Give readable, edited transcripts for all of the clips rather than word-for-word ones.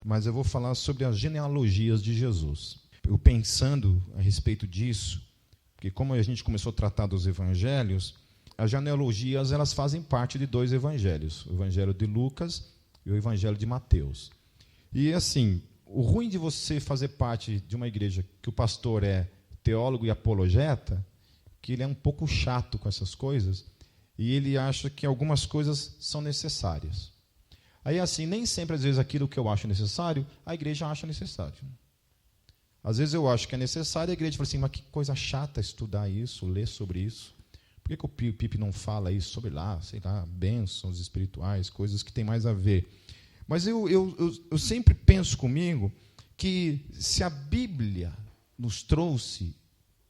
mas eu vou falar sobre as genealogias de Jesus. Eu pensando a respeito disso, porque como a gente começou a tratar dos evangelhos, as genealogias elas fazem parte de dois evangelhos, o evangelho de Lucas e o evangelho de Mateus. E assim, o ruim de você fazer parte de uma igreja que o pastor é teólogo e apologeta, que ele é um pouco chato com essas coisas, e ele acha que algumas coisas são necessárias. Aí assim, nem sempre às vezes aquilo que eu acho necessário, a igreja acha necessário. Às vezes eu acho que é necessário, a igreja fala assim, mas que coisa chata estudar isso, ler sobre isso. Por que o Pipe não fala isso sobre lá, sei lá, bênçãos espirituais, coisas que têm mais a ver? Mas eu sempre penso comigo que se a Bíblia nos trouxe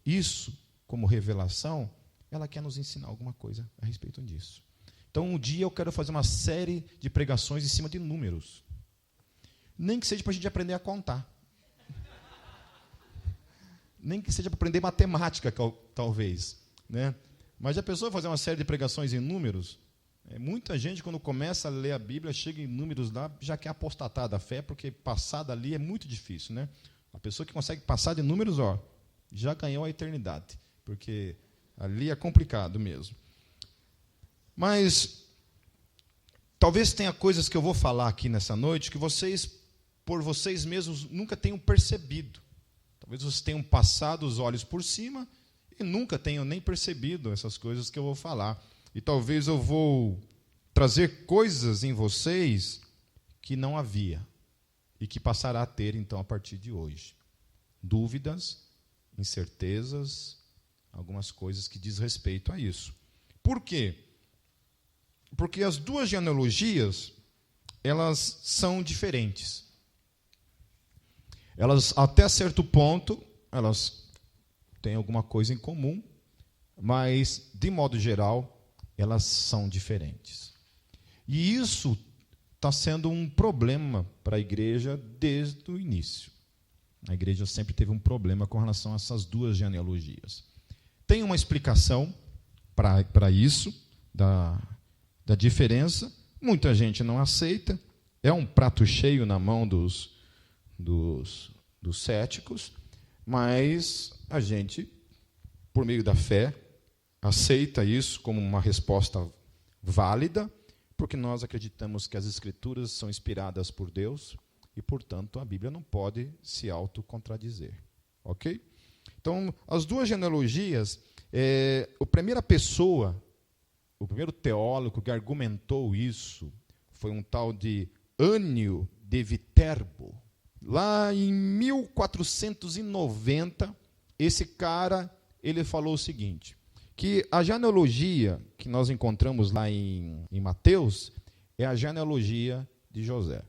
isso como revelação, ela quer nos ensinar alguma coisa a respeito disso. Então, um dia eu quero fazer uma série de pregações em cima de números. Nem que seja para a gente aprender a contar. Nem que seja para aprender matemática, talvez. Né? Mas a pessoa fazer uma série de pregações em números, muita gente, quando começa a ler a Bíblia, chega em números lá, já quer apostatar da fé, porque passar dali é muito difícil. Né? A pessoa que consegue passar de números, já ganhou a eternidade, porque ali é complicado mesmo. Mas talvez tenha coisas que eu vou falar aqui nessa noite que vocês, por vocês mesmos, nunca tenham percebido. Talvez vocês tenham passado os olhos por cima e nunca tenham nem percebido essas coisas que eu vou falar. E talvez eu vou trazer coisas em vocês que não havia e que passará a ter, então, a partir de hoje. Dúvidas, incertezas, algumas coisas que diz respeito a isso. Por quê? Porque as duas genealogias, elas são diferentes. Elas, até certo ponto, elas têm alguma coisa em comum, mas, de modo geral, elas são diferentes. E isso está sendo um problema para a igreja desde o início. A igreja sempre teve um problema com relação a essas duas genealogias. Tem uma explicação para isso, da diferença. Muita gente não aceita. É um prato cheio na mão dos céticos, mas a gente, por meio da fé, aceita isso como uma resposta válida, porque nós acreditamos que as Escrituras são inspiradas por Deus e, portanto, a Bíblia não pode se autocontradizer. Ok? Então, as duas genealogias, a primeira pessoa, o primeiro teólogo que argumentou isso foi um tal de Ânio de Viterbo. Lá em 1490, esse cara ele falou o seguinte, que a genealogia que nós encontramos lá em Mateus é a genealogia de José.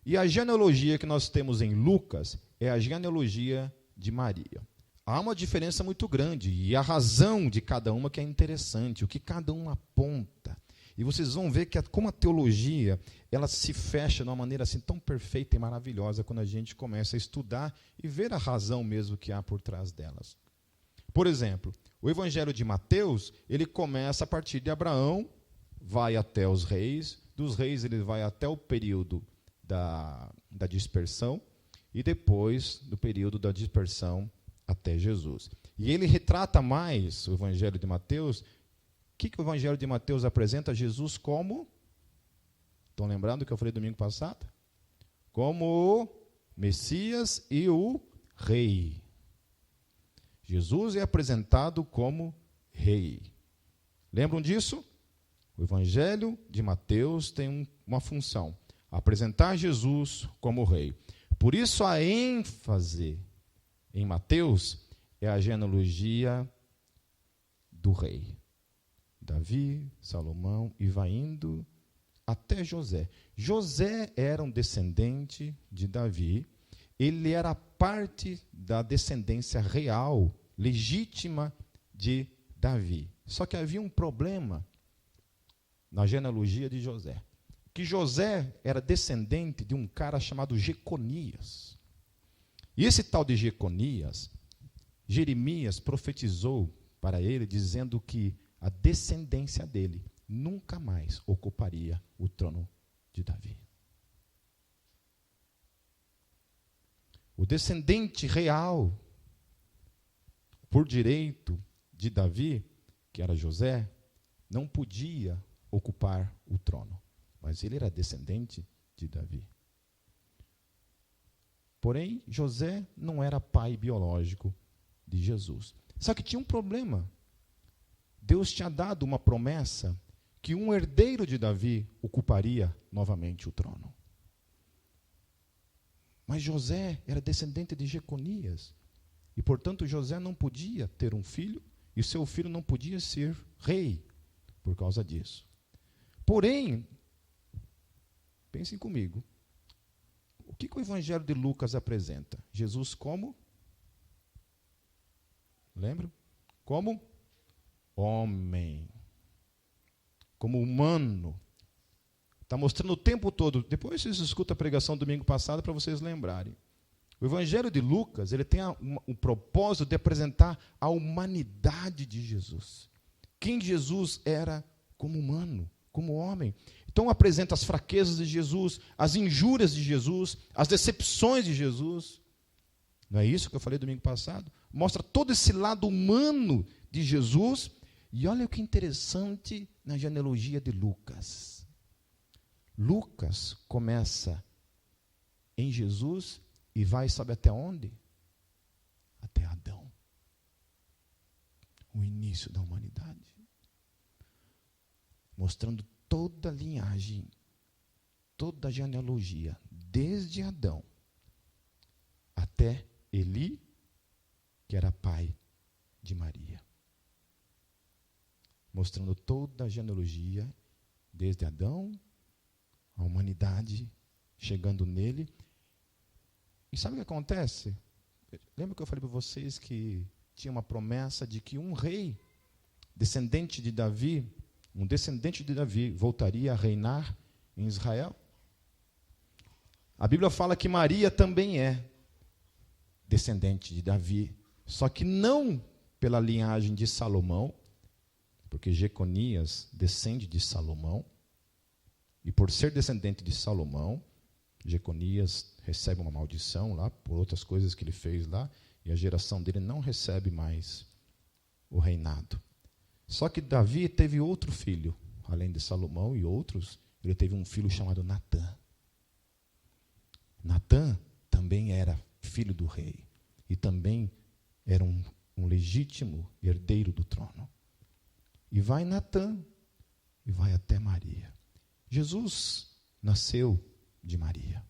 E a genealogia que nós temos em Lucas é a genealogia de Maria. Há uma diferença muito grande, e a razão de cada uma que é interessante, o que cada um aponta. E vocês vão ver que como a teologia ela se fecha de uma maneira assim tão perfeita e maravilhosa quando a gente começa a estudar e ver a razão mesmo que há por trás delas. Por exemplo, o Evangelho de Mateus, ele começa a partir de Abraão, vai até os reis, dos reis ele vai até o período da dispersão, e depois do período da dispersão até Jesus. E ele retrata mais o Evangelho de Mateus. O que o Evangelho de Mateus apresenta Jesus como? Estão lembrando do que eu falei domingo passado? Como o Messias e o Rei. Jesus é apresentado como Rei. Lembram disso? O Evangelho de Mateus tem uma função: apresentar Jesus como Rei. Por isso a ênfase em Mateus é a genealogia do rei. Davi, Salomão, e vai indo até José. José era um descendente de Davi, ele era parte da descendência real, legítima de Davi. Só que havia um problema na genealogia de José. Que José era descendente de um cara chamado Jeconias. E esse tal de Jeconias, Jeremias profetizou para ele, dizendo que a descendência dele nunca mais ocuparia o trono de Davi. O descendente real, por direito de Davi, que era José, não podia ocupar o trono. Mas ele era descendente de Davi. Porém, José não era pai biológico de Jesus. Só que tinha um problema. Deus tinha dado uma promessa que um herdeiro de Davi ocuparia novamente o trono. Mas José era descendente de Jeconias. E, portanto, José não podia ter um filho, e seu filho não podia ser rei por causa disso. Porém, pensem comigo, o que o Evangelho de Lucas apresenta? Jesus como? Lembram? Como? Homem. Como humano. Está mostrando o tempo todo. Depois vocês escutam a pregação do domingo passado para vocês lembrarem. O Evangelho de Lucas, ele tem o propósito de apresentar a humanidade de Jesus. Quem Jesus era como humano, como homem. Então apresenta as fraquezas de Jesus, as injúrias de Jesus, as decepções de Jesus. Não é isso que eu falei domingo passado? Mostra todo esse lado humano de Jesus. E olha o que interessante na genealogia de Lucas. Lucas começa em Jesus e vai, sabe até onde? Até Adão. O início da humanidade. Mostrando toda a linhagem, toda a genealogia, desde Adão até Eli, que era pai de Maria. Mostrando toda a genealogia, desde Adão, a humanidade chegando nele. E sabe o que acontece? Lembra que eu falei para vocês que tinha uma promessa de que um rei, descendente de Davi, um descendente de Davi, voltaria a reinar em Israel? A Bíblia fala que Maria também é descendente de Davi, só que não pela linhagem de Salomão, porque Jeconias descende de Salomão, e por ser descendente de Salomão, Jeconias recebe uma maldição lá, por outras coisas que ele fez lá, e a geração dele não recebe mais o reinado. Só que Davi teve outro filho, além de Salomão e outros, ele teve um filho chamado Natã. Natã também era filho do rei, e também era um legítimo herdeiro do trono. E vai Natã, e vai até Maria. Jesus nasceu de Maria.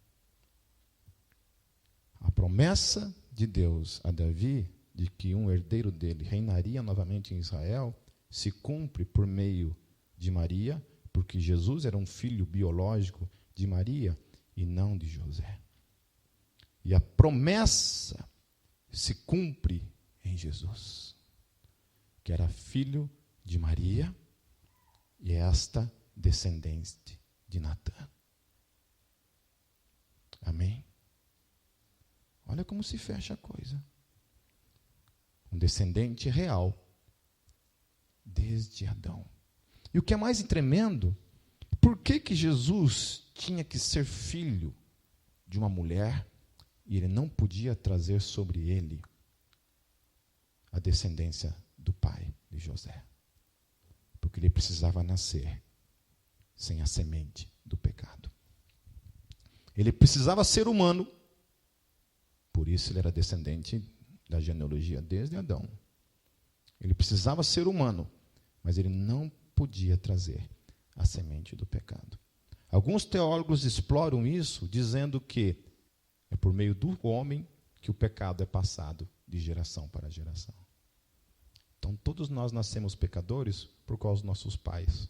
A promessa de Deus a Davi, de que um herdeiro dele reinaria novamente em Israel, se cumpre por meio de Maria, porque Jesus era um filho biológico de Maria e não de José. E a promessa se cumpre em Jesus, que era filho de Maria e esta descendente de Natã. Amém? Olha como se fecha a coisa. Um descendente real, desde Adão. E o que é mais tremendo, por que Jesus tinha que ser filho de uma mulher e ele não podia trazer sobre ele a descendência do pai de José? Porque ele precisava nascer sem a semente do pecado. Ele precisava ser humano, por isso ele era descendente da genealogia desde Adão. Ele precisava ser humano, mas ele não podia trazer a semente do pecado. Alguns teólogos exploram isso, dizendo que é por meio do homem que o pecado é passado de geração para geração. Então, todos nós nascemos pecadores por causa dos nossos pais.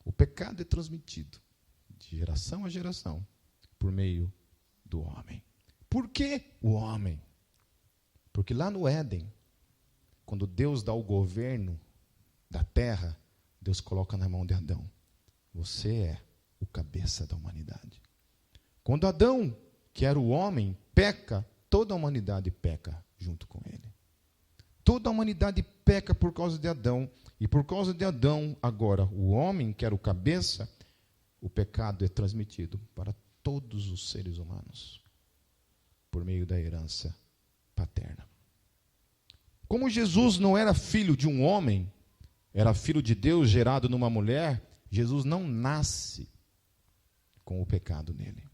O pecado é transmitido de geração a geração por meio do homem. Por que o homem? Porque lá no Éden, quando Deus dá o governo da terra, Deus coloca na mão de Adão. Você é o cabeça da humanidade. Quando Adão, que era o homem, peca, toda a humanidade peca junto com ele. Toda a humanidade peca por causa de Adão. E por causa de Adão, agora, o homem, que era o cabeça, o pecado é transmitido para todos os seres humanos. por meio da herança paterna. Como Jesus não era filho de um homem, era filho de Deus gerado numa mulher, Jesus não nasce com o pecado nele.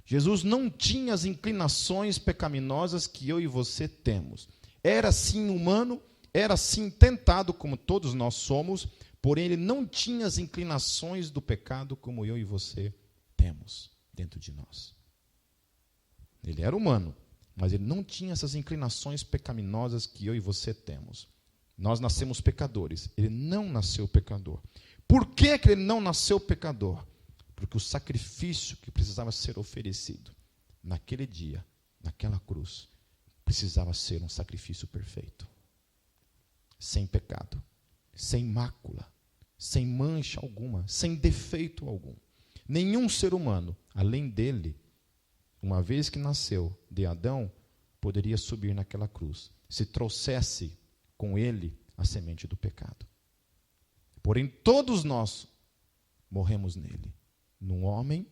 Jesus não tinha as inclinações pecaminosas que eu e você temos. Era sim humano, era sim tentado como todos nós somos, porém ele não tinha as inclinações do pecado como eu e você temos dentro de nós. Ele era humano, mas ele não tinha essas inclinações pecaminosas que eu e você temos. Nós nascemos pecadores, ele não nasceu pecador. Por que que ele não nasceu pecador? Porque o sacrifício que precisava ser oferecido naquele dia, naquela cruz, precisava ser um sacrifício perfeito. Sem pecado, sem mácula, sem mancha alguma, sem defeito algum. Nenhum ser humano, além dele, uma vez que nasceu de Adão, poderia subir naquela cruz, se trouxesse com ele a semente do pecado. Porém, todos nós morremos nele, num homem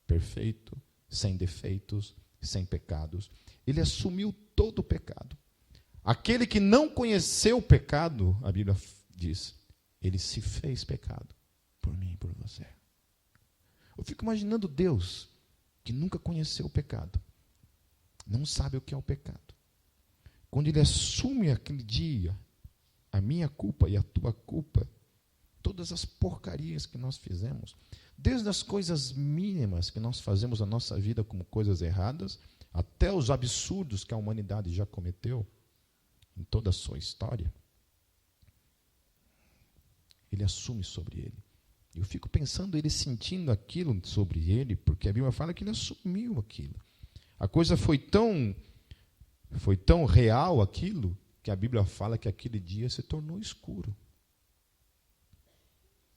perfeito, sem defeitos, sem pecados. Ele assumiu todo o pecado. Aquele que não conheceu o pecado, a Bíblia diz, ele se fez pecado por mim e por você. Eu fico imaginando Deus, que nunca conheceu o pecado, não sabe o que é o pecado. Quando ele assume aquele dia, a minha culpa e a tua culpa, todas as porcarias que nós fizemos, desde as coisas mínimas que nós fazemos na nossa vida como coisas erradas, até os absurdos que a humanidade já cometeu em toda a sua história, ele assume sobre ele. Eu fico pensando ele sentindo aquilo sobre ele, porque a Bíblia fala que ele assumiu aquilo. A coisa foi tão real aquilo, que a Bíblia fala que aquele dia se tornou escuro.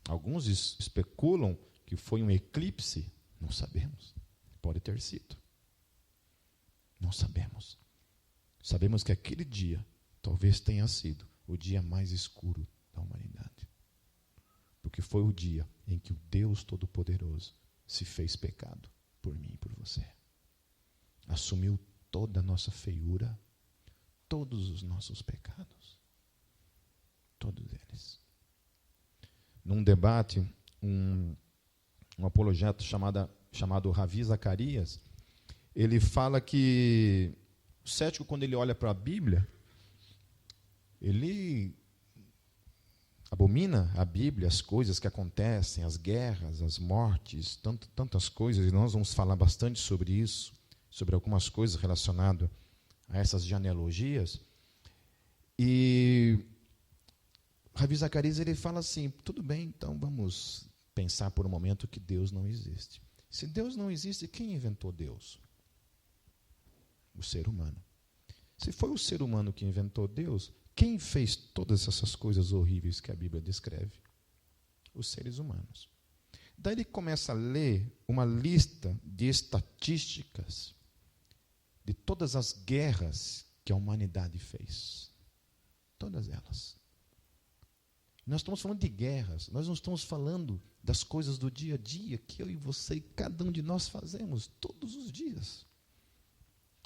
Alguns especulam que foi um eclipse, não sabemos. Pode ter sido. Não sabemos. Sabemos que aquele dia talvez tenha sido o dia mais escuro da humanidade. Porque foi o dia em que o Deus Todo-Poderoso se fez pecado por mim e por você. Assumiu toda a nossa feiura, todos os nossos pecados. Todos eles. Num debate, um apologeta chamado Ravi Zacarias, ele fala que o cético, quando ele olha para a Bíblia, ele abomina a Bíblia, as coisas que acontecem, as guerras, as mortes, tantas coisas, e nós vamos falar bastante sobre isso, sobre algumas coisas relacionadas a essas genealogias. E Ravi Zacarias, ele fala assim, tudo bem, então vamos pensar por um momento que Deus não existe. Se Deus não existe, quem inventou Deus? O ser humano. Se foi o ser humano que inventou Deus, quem fez todas essas coisas horríveis que a Bíblia descreve? Os seres humanos. Daí ele começa a ler uma lista de estatísticas de todas as guerras que a humanidade fez. Todas elas. Nós estamos falando de guerras, nós não estamos falando das coisas do dia a dia que eu e você e cada um de nós fazemos todos os dias.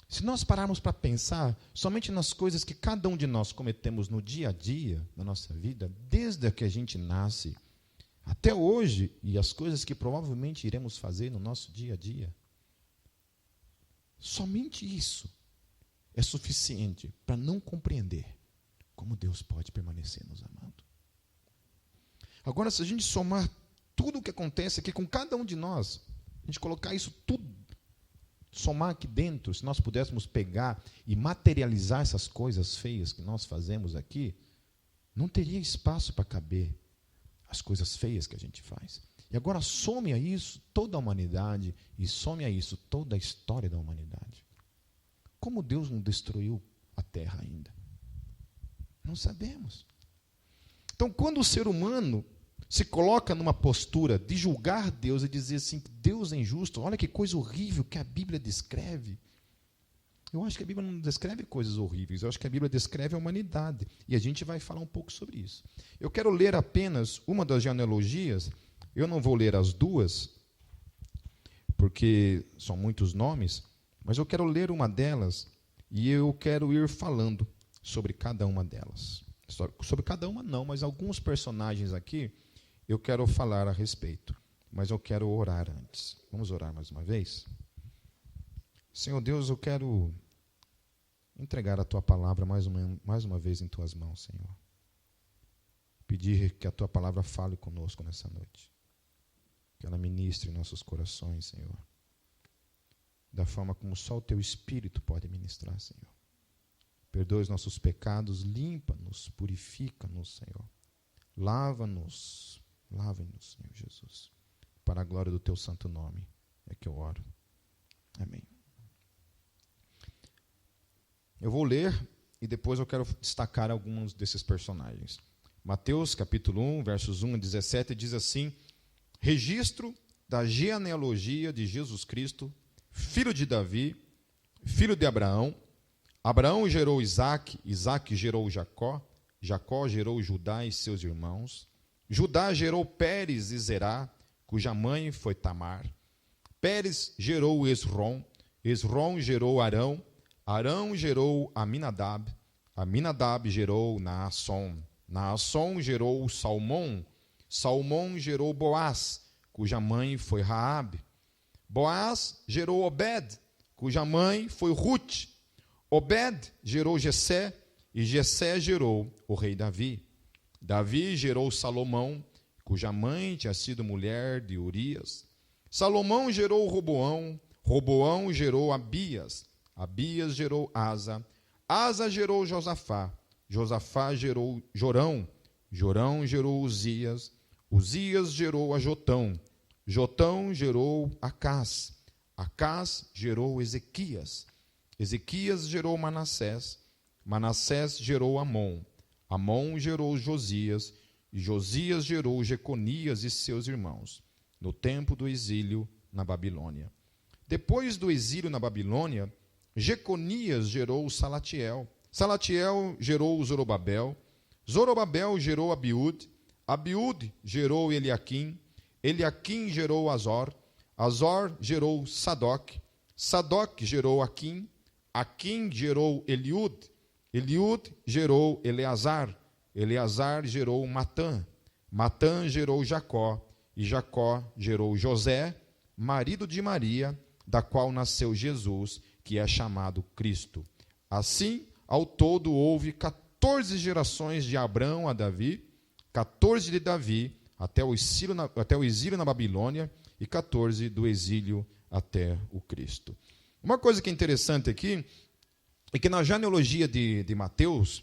Se nós pararmos para pensar somente nas coisas que cada um de nós cometemos no dia a dia, na nossa vida, desde que a gente nasce até hoje, e as coisas que provavelmente iremos fazer no nosso dia a dia, somente isso é suficiente para não compreender como Deus pode permanecer nos amando. Agora, se a gente somar tudo o que acontece aqui com cada um de nós, a gente colocar isso tudo, somar aqui dentro, se nós pudéssemos pegar e materializar essas coisas feias que nós fazemos aqui, não teria espaço para caber as coisas feias que a gente faz. E agora some a isso toda a humanidade e some a isso toda a história da humanidade. Como Deus não destruiu a terra ainda? Não sabemos. Então, quando o ser humano se coloca numa postura de julgar Deus e dizer assim, Deus é injusto, olha que coisa horrível que a Bíblia descreve. Eu acho que a Bíblia não descreve coisas horríveis, eu acho que a Bíblia descreve a humanidade. E a gente vai falar um pouco sobre isso. Eu quero ler apenas uma das genealogias, eu não vou ler as duas, porque são muitos nomes, Mas eu quero ler uma delas e eu quero ir falando sobre cada uma delas. Sobre cada uma não, mas alguns personagens aqui eu quero falar a respeito. Mas eu quero orar antes. Vamos orar mais uma vez? Senhor Deus, eu quero entregar a Tua palavra mais uma vez em Tuas mãos, Senhor. Pedir que a Tua palavra fale conosco nessa noite. Que ela ministre em nossos corações, Senhor. Da forma como só o Teu Espírito pode ministrar, Senhor. Perdoa os nossos pecados, limpa-nos, purifica-nos, Senhor. Lava-nos, lava-nos, Senhor Jesus. Para a glória do Teu santo nome é que eu oro. Amém. Eu vou ler e depois eu quero destacar alguns desses personagens. Mateus, capítulo 1, versos 1 a 17, diz assim: registro da genealogia de Jesus Cristo, filho de Davi, filho de Abraão. Abraão gerou Isaque, Isaque gerou Jacó, Jacó gerou Judá e seus irmãos. Judá gerou Pérez e Zerá, cuja mãe foi Tamar. Pérez gerou Esrom, Esrom gerou Arão, Arão gerou Aminadab, Aminadab gerou Naasson, Naasson gerou Salmão, Salmão gerou Boaz, cuja mãe foi Raabe. Boaz gerou Obed, cuja mãe foi Ruth. Obed gerou Jessé, e Jessé gerou o rei Davi. Davi gerou Salomão, cuja mãe tinha sido mulher de Urias. Salomão gerou Roboão, Roboão gerou Abias, Abias gerou Asa, Asa gerou Josafá, Josafá gerou Jorão, Jorão gerou Uzias, Uzias gerou a Jotão, Jotão gerou Acás, Acás gerou Ezequias, Ezequias gerou Manassés, Manassés gerou Amon, Amon gerou Josias, e Josias gerou Jeconias e seus irmãos, no tempo do exílio na Babilônia. Depois do exílio na Babilônia, Jeconias gerou Salatiel, Salatiel gerou Zorobabel, Zorobabel gerou Abiúde, Abiúde gerou Eliaquim, Eliaquim gerou Azor, Azor gerou Sadoc, Sadoc gerou Aquim, Aquim gerou Eliúde, Eliúde gerou Eleazar, Eleazar gerou Matã, Matã gerou Jacó, e Jacó gerou José, marido de Maria, da qual nasceu Jesus, que é chamado Cristo. Assim, ao todo houve 14 gerações de Abrão a Davi, 14 de Davi até o exílio na Babilônia, e 14 do exílio até o Cristo. Uma coisa que é interessante aqui é que na genealogia de Mateus,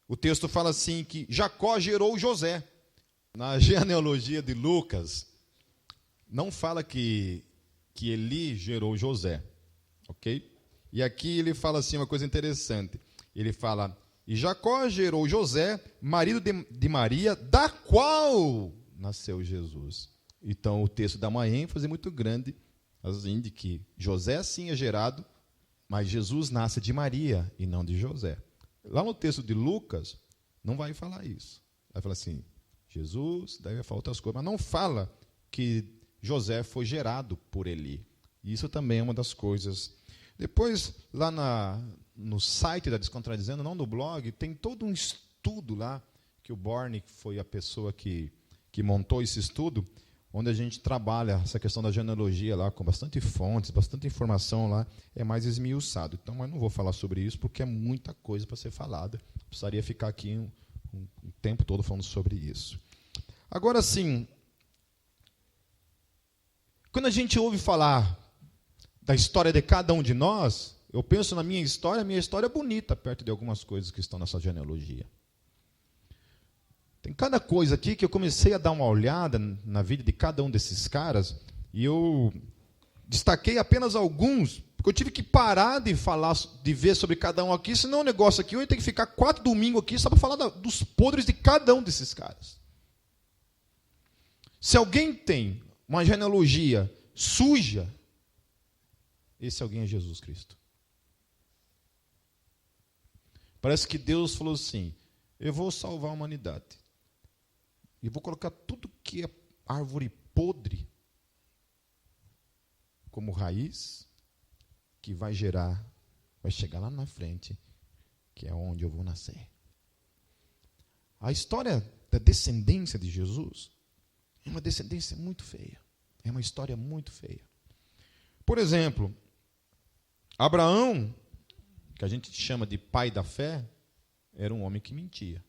o texto fala assim que Jacó gerou José. Na genealogia de Lucas, não fala que Eli gerou José, ok? E aqui ele fala assim uma coisa interessante. Ele fala, e Jacó gerou José, marido de Maria, da qual nasceu Jesus. Então o texto dá uma ênfase muito grande, assim, de que José sim é gerado, mas Jesus nasce de Maria e não de José. Lá no texto de Lucas, não vai falar isso. Vai falar assim, Jesus, daí vai falar outras coisas, mas não fala que José foi gerado por Eli. Isso também é uma das coisas. Depois, lá no site da Descontradizendo, não no blog, tem todo um estudo lá, que o Borne foi a pessoa que montou esse estudo, onde a gente trabalha essa questão da genealogia lá, com bastante fontes, bastante informação lá, é mais esmiuçado. Então, eu não vou falar sobre isso, porque é muita coisa para ser falada. Precisaria ficar aqui um tempo todo falando sobre isso. Agora, sim, quando a gente ouve falar da história de cada um de nós, eu penso na minha história é bonita, perto de algumas coisas que estão nessa genealogia. Tem cada coisa aqui que eu comecei a dar uma olhada na vida de cada um desses caras, e eu destaquei apenas alguns, porque eu tive que parar de falar, de ver sobre cada um aqui, senão o negócio aqui, eu ia ter que ficar 4 domingos aqui só para falar dos podres de cada um desses caras. Se alguém tem uma genealogia suja, esse alguém é Jesus Cristo. Parece que Deus falou assim, eu vou salvar a humanidade. E vou colocar tudo que é árvore podre como raiz, que vai chegar lá na frente, que é onde eu vou nascer. A história da descendência de Jesus é uma descendência muito feia. É uma história muito feia. Por exemplo, Abraão, que a gente chama de pai da fé, era um homem que mentia.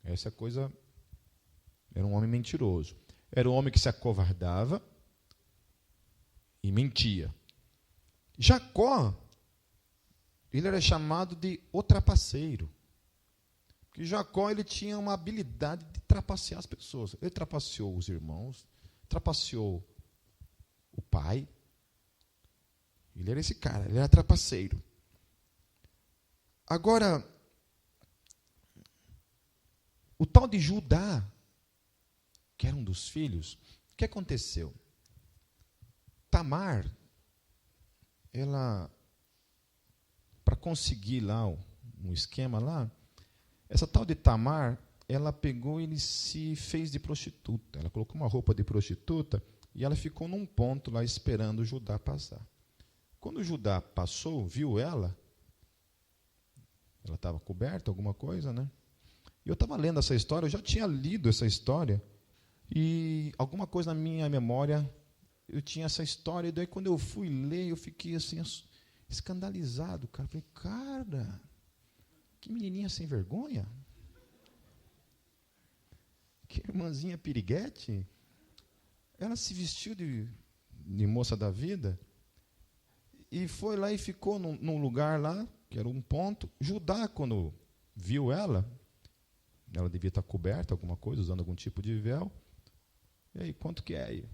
Essa coisa, era um homem mentiroso. Era um homem que se acovardava e mentia. Jacó, ele era chamado de o trapaceiro. Porque Jacó, ele tinha uma habilidade de trapacear as pessoas. Ele trapaceou os irmãos, trapaceou o pai. Ele era esse cara, ele era trapaceiro. Agora, o tal de Judá, que era um dos filhos, o que aconteceu? Tamar, ela, para conseguir lá um esquema lá, essa tal de Tamar, ela pegou e se fez de prostituta. Ela colocou uma roupa de prostituta e ela ficou num ponto lá esperando o Judá passar. Quando o Judá passou, viu ela estava coberta, alguma coisa, né? E eu estava lendo essa história, eu já tinha lido essa história, e alguma coisa na minha memória, eu tinha essa história, e daí quando eu fui ler, eu fiquei assim, escandalizado, cara. Falei, cara, que menininha sem vergonha. Que irmãzinha piriguete. Ela se vestiu de moça da vida, e foi lá e ficou num lugar lá, que era um ponto. Judá, quando viu ela devia estar coberta, alguma coisa, usando algum tipo de véu. E aí, quanto que é aí?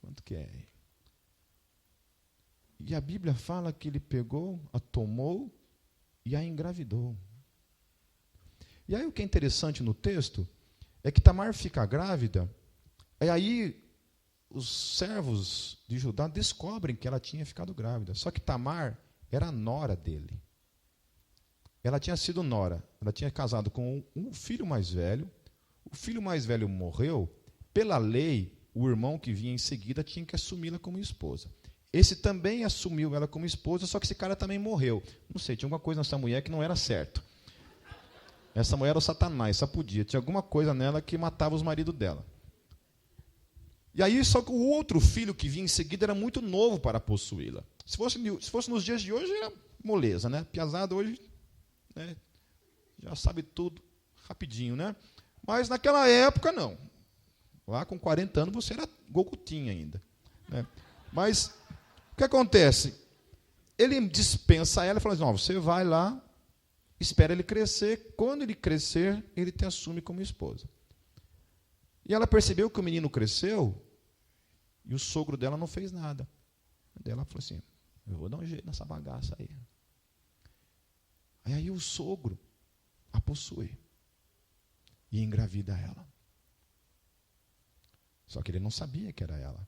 Quanto que é aí? E a Bíblia fala que ele pegou, a tomou e a engravidou. E aí o que é interessante no texto é que Tamar fica grávida, e aí os servos de Judá descobrem que ela tinha ficado grávida. Só que Tamar era a nora dele. Ela tinha sido nora. Ela tinha casado com um filho mais velho. O filho mais velho morreu. Pela lei, o irmão que vinha em seguida tinha que assumi-la como esposa. Esse também assumiu ela como esposa, só que esse cara também morreu. Não sei, tinha alguma coisa nessa mulher que não era certo. Essa mulher era o Satanás, só podia. Tinha alguma coisa nela que matava os maridos dela. E aí, só que o outro filho que vinha em seguida era muito novo para possuí-la. Se fosse nos dias de hoje, era moleza, né? Piazada hoje, né, já sabe tudo rapidinho, né? Mas naquela época, não. Lá com 40 anos, você era gogutinha ainda. Né? Mas, o que acontece? Ele dispensa ela e fala assim, não, você vai lá, espera ele crescer. Quando ele crescer, ele te assume como esposa. E ela percebeu que o menino cresceu e o sogro dela não fez nada. Daí ela falou assim, eu vou dar um jeito nessa bagaça aí. Aí o sogro a possui e engravida ela. Só que ele não sabia que era ela.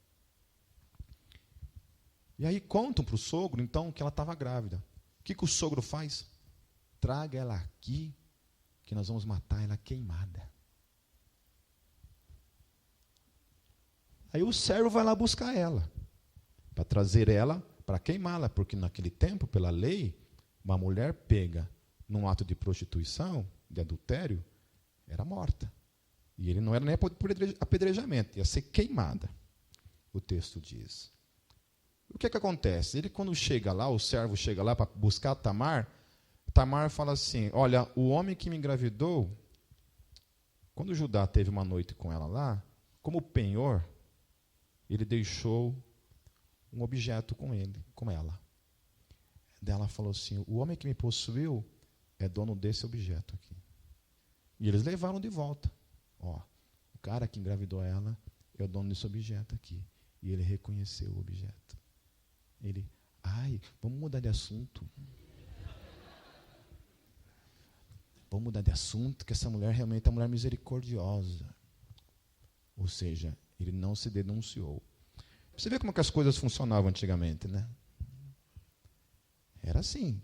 E aí contam para o sogro, então, que ela estava grávida. O que o sogro faz? Traga ela aqui, que nós vamos matar ela queimada. Aí o servo vai lá buscar ela, para trazer ela, para queimá-la, porque naquele tempo, pela lei, uma mulher pega num ato de prostituição, de adultério, era morta. E ele não era nem apedrejamento, ia ser queimada, o texto diz. O que acontece? Ele, quando chega lá, o servo chega lá para buscar Tamar, Tamar fala assim, olha, o homem que me engravidou, quando Judá teve uma noite com ela lá, como penhor, ele deixou um objeto com ele, com ela. Daí ela falou assim, o homem que me possuiu é dono desse objeto aqui. E eles levaram de volta. Ó, o cara que engravidou ela é o dono desse objeto aqui. E ele reconheceu o objeto. Ele, vamos mudar de assunto. Vamos mudar de assunto, que essa mulher realmente é uma mulher misericordiosa. Ou seja, ele não se denunciou. Você vê como que as coisas funcionavam antigamente, né? Era assim.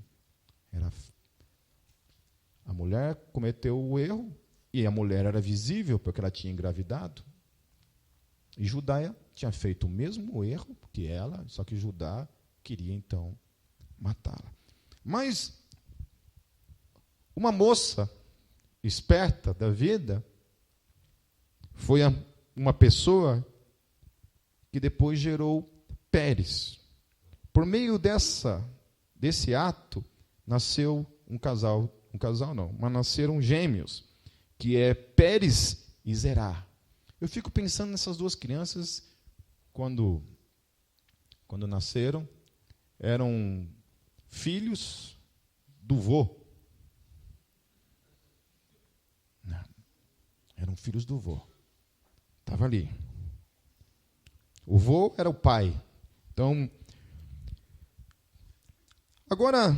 A mulher cometeu o erro, e a mulher era visível, porque ela tinha engravidado. E Judá tinha feito o mesmo erro que ela, só que Judá queria então matá-la. Mas uma moça esperta da vida foi uma pessoa que depois gerou Pérez. Por meio desse ato, nasceu um casal não, mas nasceram gêmeos, que é Pérez e Zerá. Eu fico pensando nessas duas crianças, quando nasceram, eram filhos do vô. Não, eram filhos do vô. Estava ali. O vô era o pai. Então, agora,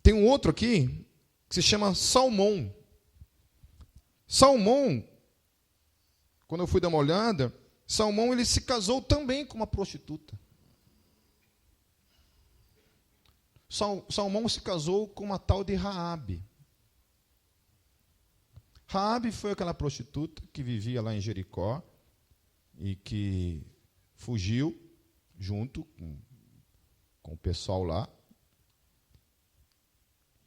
tem um outro aqui, que se chama Salmão. Salmão, quando eu fui dar uma olhada, Salmão ele se casou também com uma prostituta. Salmão se casou com uma tal de Raabe. Raabe foi aquela prostituta que vivia lá em Jericó e que fugiu junto com o pessoal lá.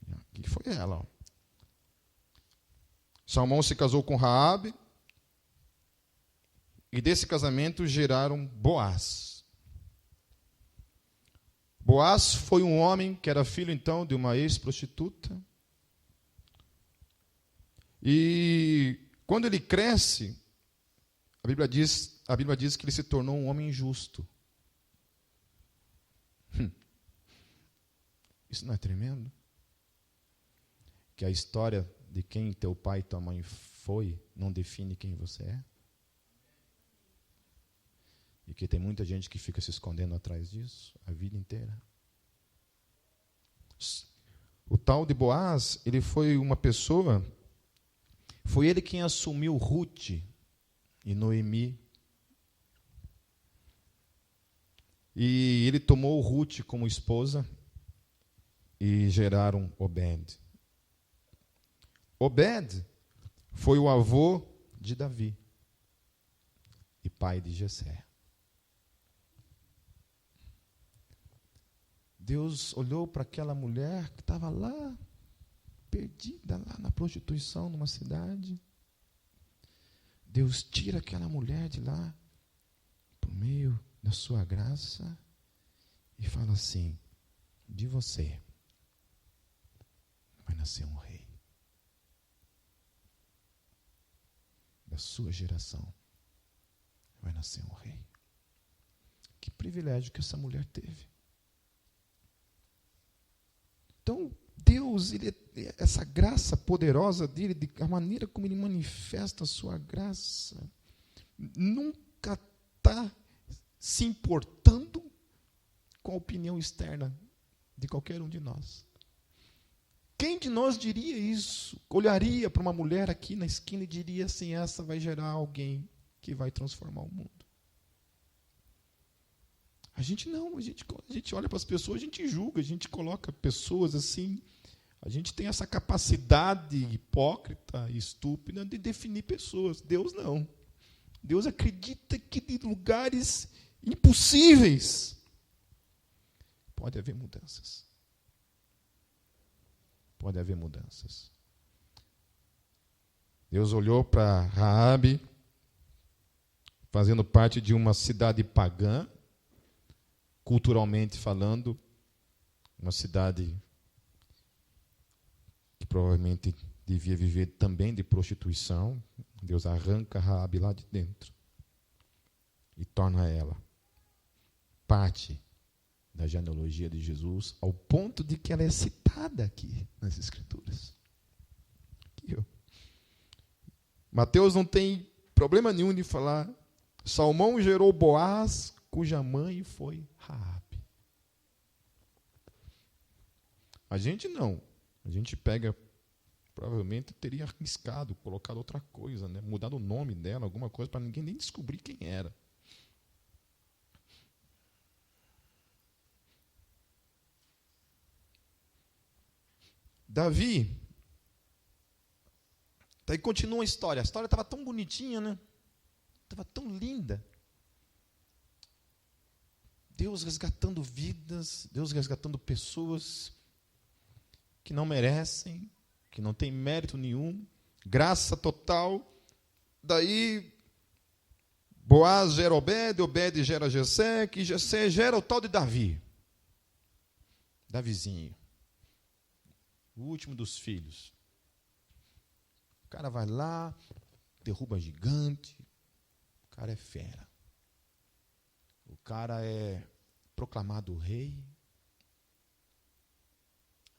Aqui foi ela. Ó. Salmão se casou com Raabe e desse casamento geraram Boaz. Boaz foi um homem que era filho então de uma ex-prostituta. E quando ele cresce, a Bíblia diz que ele se tornou um homem justo. Isso não é tremendo? Que a história de quem teu pai e tua mãe foi não define quem você é? E que tem muita gente que fica se escondendo atrás disso a vida inteira. O tal de Boaz, ele foi uma pessoa, foi ele quem assumiu Ruth e Noemi. E ele tomou Ruth como esposa e geraram Obed. Obed foi o avô de Davi e pai de Jessé. Deus olhou para aquela mulher que estava lá, perdida, lá na prostituição, numa cidade. Deus tira aquela mulher de lá, por meio da sua graça, e fala assim: de você vai nascer um rei. Da sua geração vai nascer um rei. Que privilégio que essa mulher teve. Então, Deus, essa graça poderosa dele, a maneira como ele manifesta a sua graça, nunca está se importando com a opinião externa de qualquer um de nós. Quem de nós diria isso? Olharia para uma mulher aqui na esquina e diria assim: essa vai gerar alguém que vai transformar o mundo. A gente não, a gente olha para as pessoas, a gente julga, a gente coloca pessoas assim, a gente tem essa capacidade hipócrita e estúpida de definir pessoas. Deus não. Deus acredita que de lugares impossíveis pode haver mudanças. Pode haver mudanças. Deus olhou para Raabe, fazendo parte de uma cidade pagã, culturalmente falando, uma cidade que provavelmente devia viver também de prostituição. Deus arranca Raabe lá de dentro e torna ela parte da genealogia de Jesus, ao ponto de que ela é citada aqui nas Escrituras. Aqui, ó. Mateus não tem problema nenhum de falar: Salmão gerou Boaz, cuja mãe foi Raabe. A gente não. A gente pega, provavelmente teria arriscado, colocado outra coisa, né? Mudado o nome dela, alguma coisa, para ninguém nem descobrir quem era. Davi, daí continua a história. A história estava tão bonitinha, né? estava tão linda. Deus resgatando vidas, Deus resgatando pessoas que não merecem, que não têm mérito nenhum, graça total. Daí, Boaz gera Obed, Obed gera Jessé, que Jessé gera o tal de Davi. Davizinho. O último dos filhos. O cara vai lá, derruba gigante, o cara é fera. O cara é proclamado rei.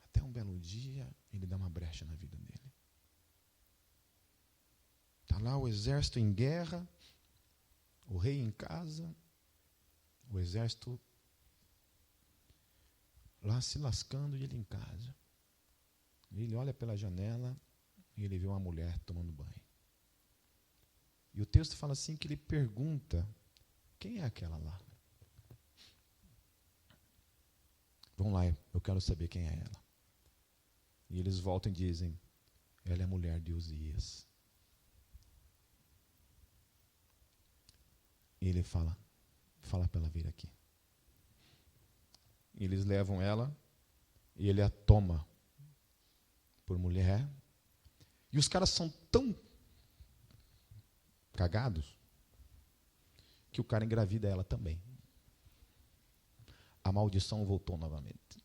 Até um belo dia, ele dá uma brecha na vida dele. Está lá o exército em guerra, o rei em casa, o exército lá se lascando e ele em casa. Ele olha pela janela e ele vê uma mulher tomando banho. E o texto fala assim que ele pergunta, quem é aquela lá? Vão lá, eu quero saber quem é ela. E eles voltam e dizem, ela é a mulher de Uzias. E ele fala para ela vir aqui. E eles levam ela e ele a toma por mulher. E os caras são tão cagados que o cara engravida ela também. A maldição voltou novamente.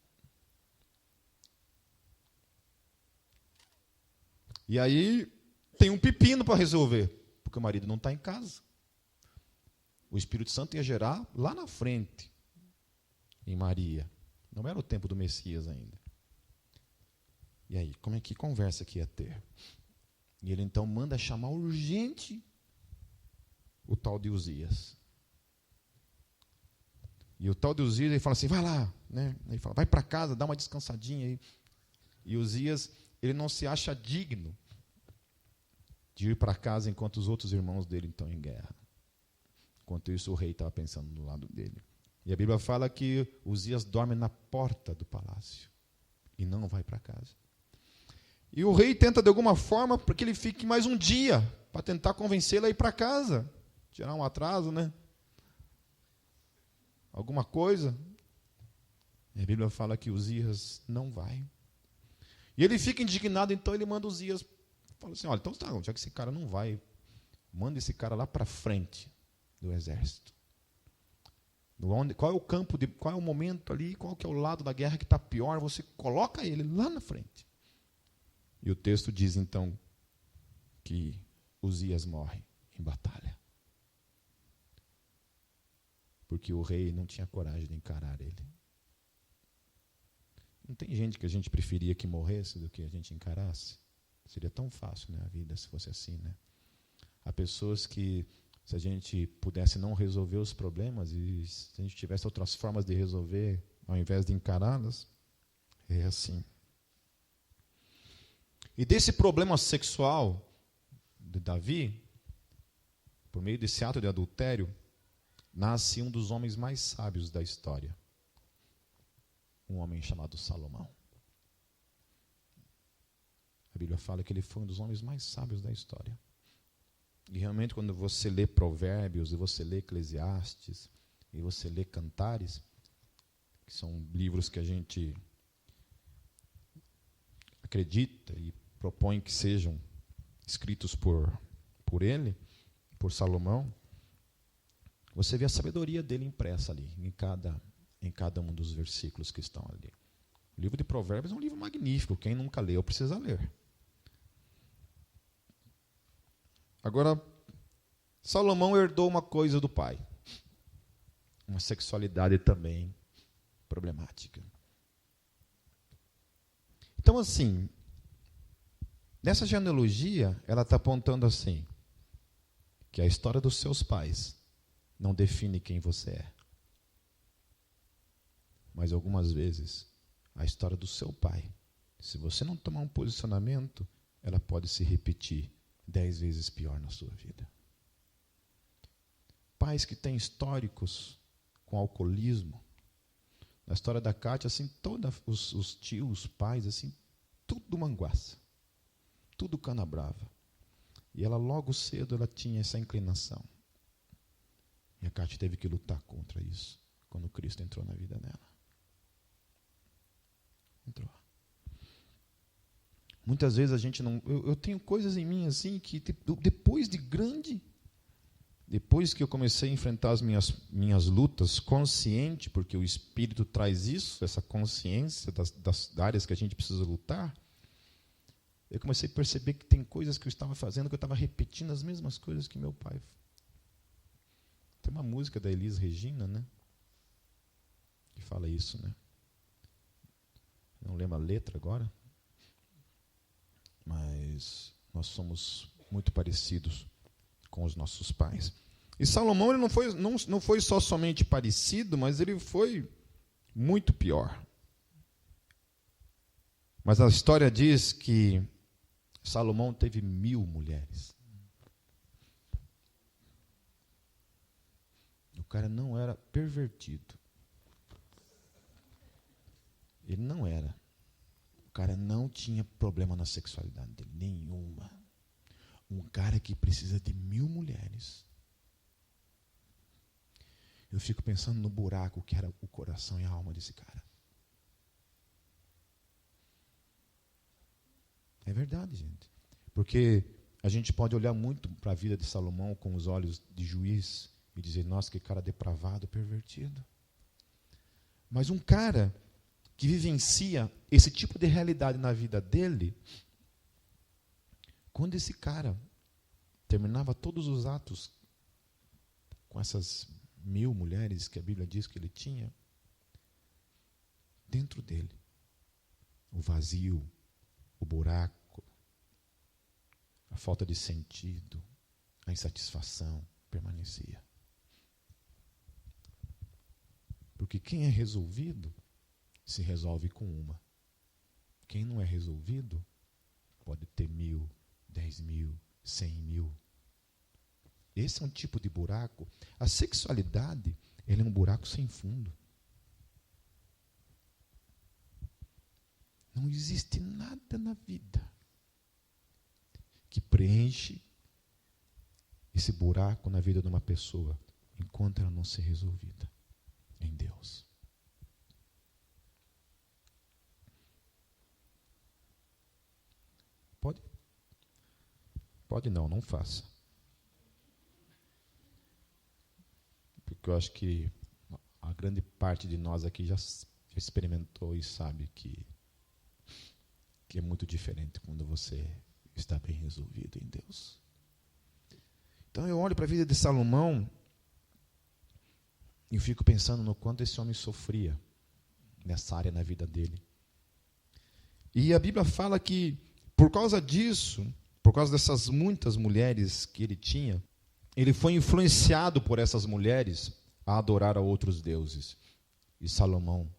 E aí tem um pepino para resolver, porque o marido não está em casa. O Espírito Santo ia gerar lá na frente, em Maria. Não era o tempo do Messias ainda. E aí, como é que conversa que ia ter? E ele então manda chamar urgente o tal de Uzias. E o tal de Uzias, ele fala assim, vai lá, né? Ele fala, vai para casa, dá uma descansadinha aí. E Uzias, ele não se acha digno de ir para casa enquanto os outros irmãos dele estão em guerra. Enquanto isso, o rei estava pensando do lado dele. E a Bíblia fala que Uzias dorme na porta do palácio e não vai para casa. E o rei tenta de alguma forma para que ele fique mais um dia para tentar convencê-lo a ir para casa. Tirar um atraso, né? Alguma coisa. E a Bíblia fala que Uzias não vai. E ele fica indignado, então ele manda Uzias. Fala assim, olha, então tá, já que esse cara não vai, manda esse cara lá para frente do exército. Qual é o campo, qual é o momento ali, qual que é o lado da guerra que está pior, você coloca ele lá na frente. E o texto diz então que Uzias morre em batalha. Porque o rei não tinha coragem de encarar ele. Não tem gente que a gente preferia que morresse do que a gente encarasse? Seria tão fácil, né, a vida se fosse assim, né? Há pessoas que, se a gente pudesse não resolver os problemas e se a gente tivesse outras formas de resolver, ao invés de encará-las, é assim. E desse problema sexual de Davi, por meio desse ato de adultério, nasce um dos homens mais sábios da história. Um homem chamado Salomão. A Bíblia fala que ele foi um dos homens mais sábios da história. E realmente, quando você lê Provérbios, e você lê Eclesiastes, e você lê Cantares, que são livros que a gente acredita e propõe que sejam escritos por ele, por Salomão, você vê a sabedoria dele impressa ali, em cada um dos versículos que estão ali. O livro de Provérbios é um livro magnífico, quem nunca leu precisa ler. Agora, Salomão herdou uma coisa do pai, uma sexualidade também problemática. Então, assim, nessa genealogia, ela está apontando assim, que a história dos seus pais não define quem você é. Mas algumas vezes, a história do seu pai, se você não tomar um posicionamento, ela pode se repetir 10 vezes pior na sua vida. Pais que têm históricos com alcoolismo. Na história da Cátia, assim, todos os tios, pais, assim, tudo manguaça. Tudo cana brava. E ela logo cedo ela tinha essa inclinação. E a Kátia teve que lutar contra isso quando Cristo entrou na vida dela. Entrou. Muitas vezes a gente não... Eu tenho coisas em mim assim que depois de grande... Depois que eu comecei a enfrentar as minhas lutas consciente, porque o Espírito traz isso, essa consciência das áreas que a gente precisa lutar, eu comecei a perceber que tem coisas que eu estava fazendo, que eu estava repetindo as mesmas coisas que meu pai. Tem uma música da Elis Regina, né? Que fala isso, né? Não lembro a letra agora, mas nós somos muito parecidos com os nossos pais. E Salomão ele não foi só somente parecido, mas ele foi muito pior. Mas a história diz que Salomão teve 1000 mulheres. O cara não era pervertido. Ele não era. O cara não tinha problema na sexualidade dele, nenhuma. Um cara que precisa de 1000 mulheres. Eu fico pensando no buraco que era o coração e a alma desse cara. É verdade, gente. Porque a gente pode olhar muito para a vida de Salomão com os olhos de juiz e dizer, nossa, que cara depravado, pervertido. Mas um cara que vivencia esse tipo de realidade na vida dele, quando esse cara terminava todos os atos com essas 1000 mulheres que a Bíblia diz que ele tinha, dentro dele, o vazio, o buraco, a falta de sentido, a insatisfação permanecia. Porque quem é resolvido, se resolve com uma. Quem não é resolvido, pode ter 1000, 10.000, 100.000. Esse é um tipo de buraco. A sexualidade, ele é um buraco sem fundo. Não existe nada na vida que preenche esse buraco na vida de uma pessoa enquanto ela não ser resolvida em Deus. Pode? Pode não faça. Porque eu acho que a grande parte de nós aqui já experimentou e sabe que é muito diferente quando você está bem resolvido em Deus. Então eu olho para a vida de Salomão e fico pensando no quanto esse homem sofria nessa área na vida dele. E a Bíblia fala que por causa disso, por causa dessas muitas mulheres que ele tinha, ele foi influenciado por essas mulheres a adorar a outros deuses. E Salomão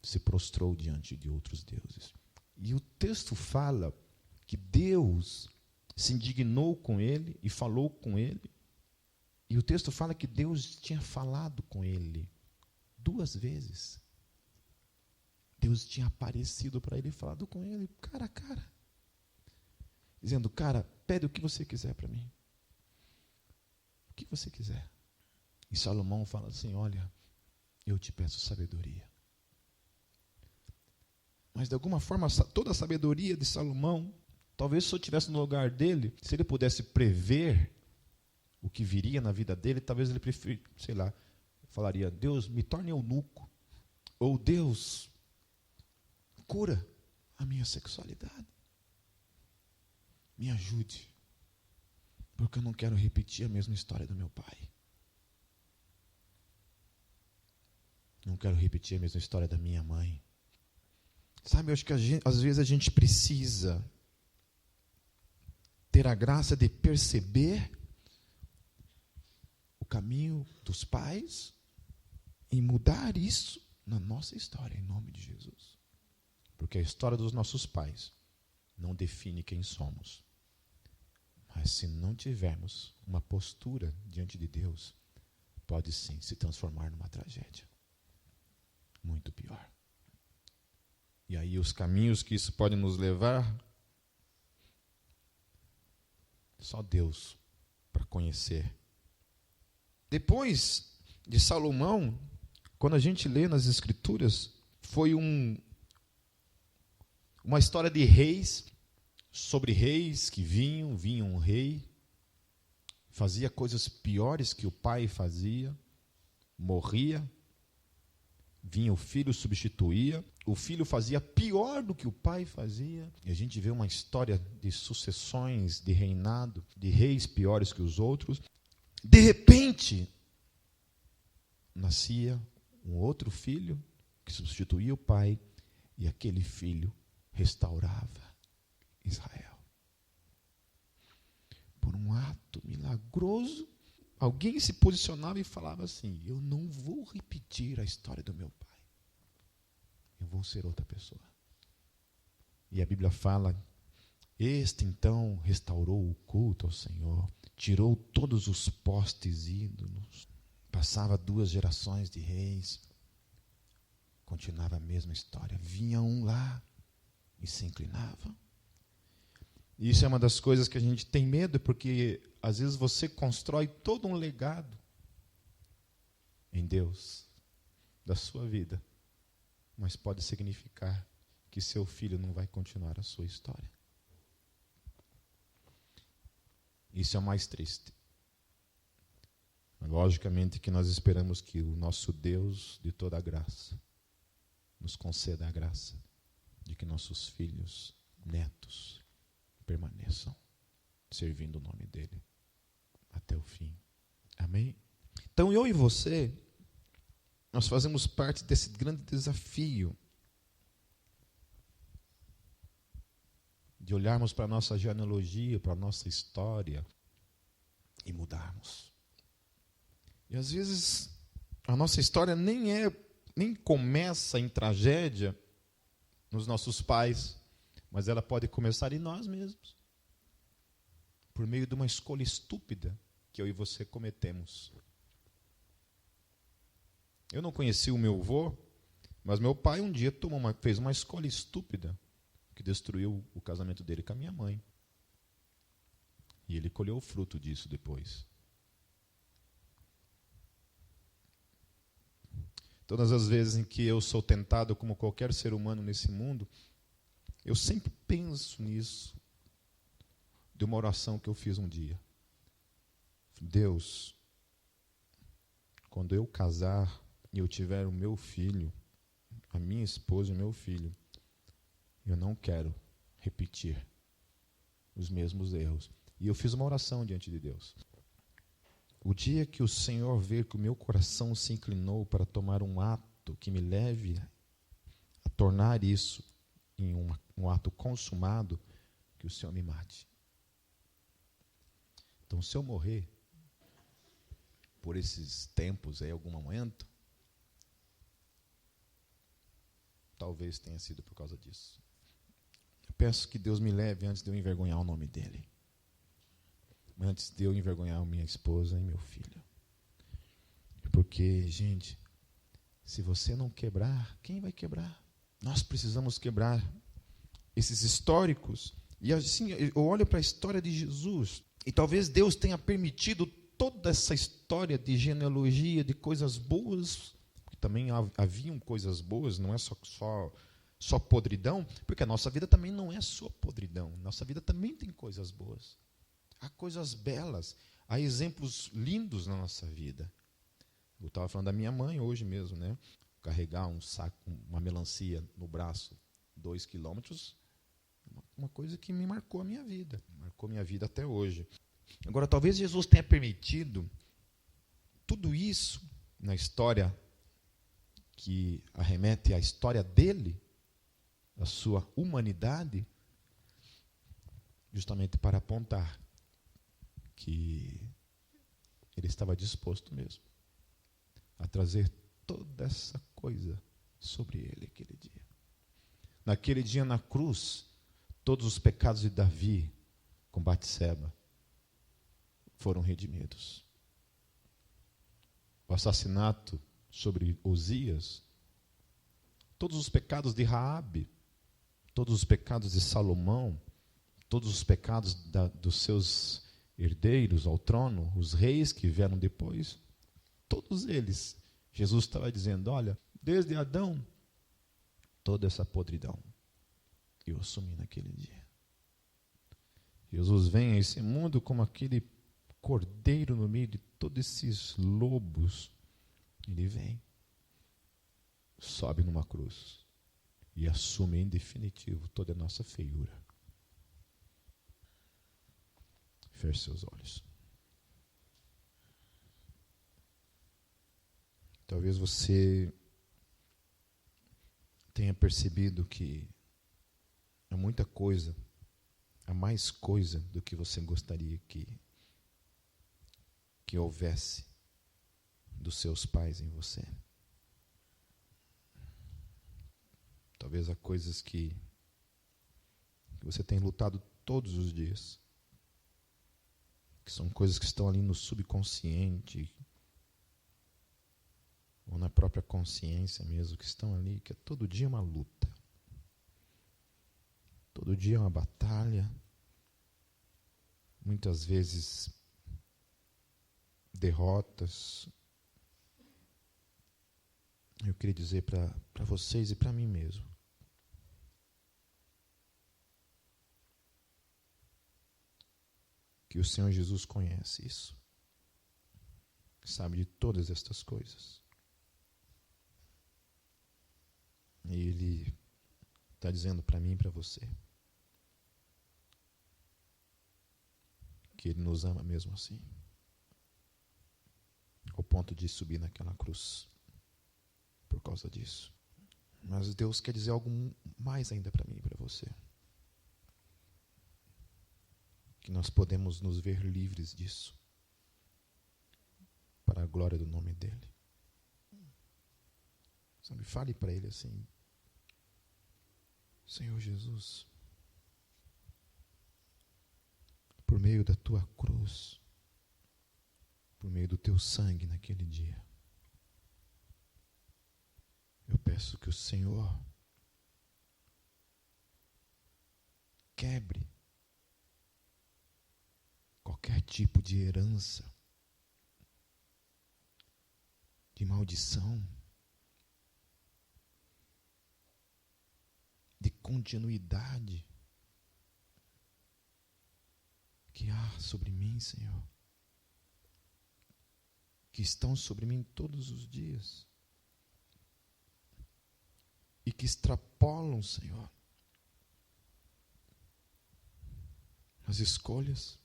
se prostrou diante de outros deuses. E o texto fala que Deus se indignou com ele e falou com ele. E o texto fala que Deus tinha falado com ele 2 vezes. Deus tinha aparecido para ele e falado com ele cara a cara. Dizendo, cara, pede o que você quiser para mim. O que você quiser. E Salomão fala assim, olha, eu te peço sabedoria. Mas de alguma forma, toda a sabedoria de Salomão, talvez se eu estivesse no lugar dele, se ele pudesse prever o que viria na vida dele, talvez ele falaria, Deus, me torne eunuco. Ou Deus, cura a minha sexualidade. Me ajude. Porque eu não quero repetir a mesma história do meu pai. Não quero repetir a mesma história da minha mãe. Sabe, eu acho que às vezes a gente precisa ter a graça de perceber o caminho dos pais e mudar isso na nossa história, em nome de Jesus. Porque a história dos nossos pais não define quem somos. Mas se não tivermos uma postura diante de Deus, pode sim se transformar numa tragédia. Muito pior. E aí os caminhos que isso pode nos levar, só Deus para conhecer. Depois de Salomão, quando a gente lê nas Escrituras, foi uma história de reis, sobre reis que vinha um rei, fazia coisas piores que o pai fazia, morria, vinha o filho, substituía, o filho fazia pior do que o pai fazia, e a gente vê uma história de sucessões, de reinado, de reis piores que os outros. De repente, nascia um outro filho que substituía o pai, e aquele filho restaurava Israel. Por um ato milagroso, alguém se posicionava e falava assim: eu não vou repetir a história do meu pai, eu vou ser outra pessoa. E a Bíblia fala: este então restaurou o culto ao Senhor, tirou todos os postes ídolos, passava 2 gerações de reis, continuava a mesma história, vinha um lá e se inclinava. Isso é uma das coisas que a gente tem medo, porque às vezes você constrói todo um legado em Deus da sua vida, mas pode significar que seu filho não vai continuar a sua história. Isso é o mais triste. Logicamente que nós esperamos que o nosso Deus de toda a graça nos conceda a graça de que nossos filhos, netos, permaneçam servindo o nome dele até o fim. Amém? Então eu e você, nós fazemos parte desse grande desafio de olharmos para a nossa genealogia, para a nossa história e mudarmos. E às vezes a nossa história nem começa em tragédia nos nossos pais, mas ela pode começar em nós mesmos, por meio de uma escolha estúpida que eu e você cometemos. Eu não conheci o meu avô, mas meu pai um dia fez uma escolha estúpida que destruiu o casamento dele com a minha mãe. E ele colheu o fruto disso depois. Todas as vezes em que eu sou tentado, como qualquer ser humano nesse mundo, eu sempre penso nisso, de uma oração que eu fiz um dia. Deus, quando eu casar e eu tiver o meu filho, a minha esposa e o meu filho, eu não quero repetir os mesmos erros. E eu fiz uma oração diante de Deus. O dia que o Senhor ver que o meu coração se inclinou para tomar um ato que me leve a tornar isso em um ato consumado, que o Senhor me mate. Então, se eu morrer por esses tempos aí, algum momento, talvez tenha sido por causa disso. Eu peço que Deus me leve antes de eu envergonhar o nome dEle. Antes de eu envergonhar minha esposa e meu filho. Porque, gente, se você não quebrar, quem vai quebrar? Nós precisamos quebrar esses históricos. E assim, eu olho para a história de Jesus, e talvez Deus tenha permitido toda essa história de genealogia, de coisas boas, porque também haviam coisas boas, não é só podridão, porque a nossa vida também não é só podridão, nossa vida também tem coisas boas. Há coisas belas, há exemplos lindos na nossa vida. Eu estava falando da minha mãe hoje mesmo, né? Carregar um saco, uma melancia no braço, 2 quilômetros, uma coisa que me marcou a minha vida. Marcou minha vida até hoje. Agora, talvez Jesus tenha permitido tudo isso na história que arremete à história dele, a sua humanidade, justamente para apontar que ele estava disposto mesmo a trazer toda essa coisa sobre ele aquele dia. Naquele dia na cruz, todos os pecados de Davi com Batseba foram redimidos. O assassinato sobre Osias, todos os pecados de Raabe, todos os pecados de Salomão, todos os pecados dos seus herdeiros ao trono, os reis que vieram depois, Todos eles, Jesus estava dizendo, olha, desde Adão, toda essa podridão eu assumi naquele dia. Jesus vem a esse mundo como aquele cordeiro no meio de todos esses lobos. Ele vem, sobe numa cruz e assume em definitivo toda a nossa feiura. Feche seus olhos. Talvez você tenha percebido que há muita coisa, há mais coisa do que você gostaria que houvesse dos seus pais em você. Talvez há coisas que você tem lutado todos os dias, que são coisas que estão ali no subconsciente, ou na própria consciência mesmo, que estão ali, que é todo dia uma luta. Todo dia é uma batalha. Muitas vezes derrotas. Eu queria dizer para vocês e para mim mesmo, que o Senhor Jesus conhece isso. Sabe de todas estas coisas. E Ele está dizendo para mim e para você que Ele nos ama mesmo assim, ao ponto de subir naquela cruz por causa disso. Mas Deus quer dizer algo mais ainda para mim e para você, que nós podemos nos ver livres disso, para a glória do nome dEle. Sabe, fale para Ele assim: Senhor Jesus, por meio da Tua cruz, por meio do Teu sangue naquele dia, eu peço que o Senhor quebre qualquer tipo de herança, de maldição, de continuidade que há sobre mim, Senhor, que estão sobre mim todos os dias e que extrapolam, Senhor, as escolhas,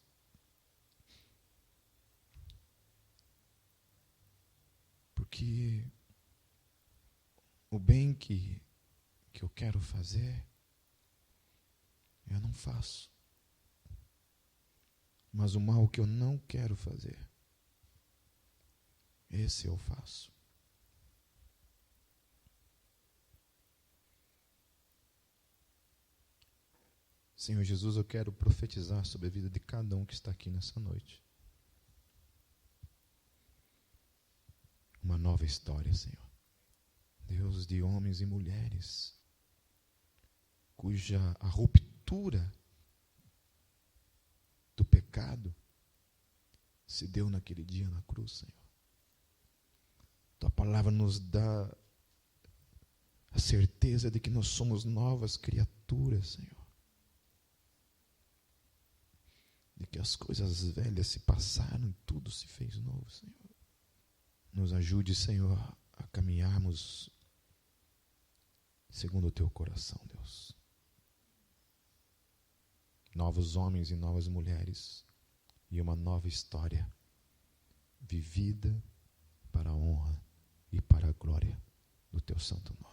porque o bem que eu quero fazer, eu não faço. Mas o mal que eu não quero fazer, esse eu faço. Senhor Jesus, eu quero profetizar sobre a vida de cada um que está aqui nessa noite. Uma nova história, Senhor. Deus, de homens e mulheres cuja a ruptura do pecado se deu naquele dia na cruz, Senhor. Tua palavra nos dá a certeza de que nós somos novas criaturas, Senhor. De que as coisas velhas se passaram e tudo se fez novo, Senhor. Nos ajude, Senhor, a caminharmos segundo o Teu coração, Deus. Novos homens e novas mulheres e uma nova história vivida para a honra e para a glória do Teu santo nome.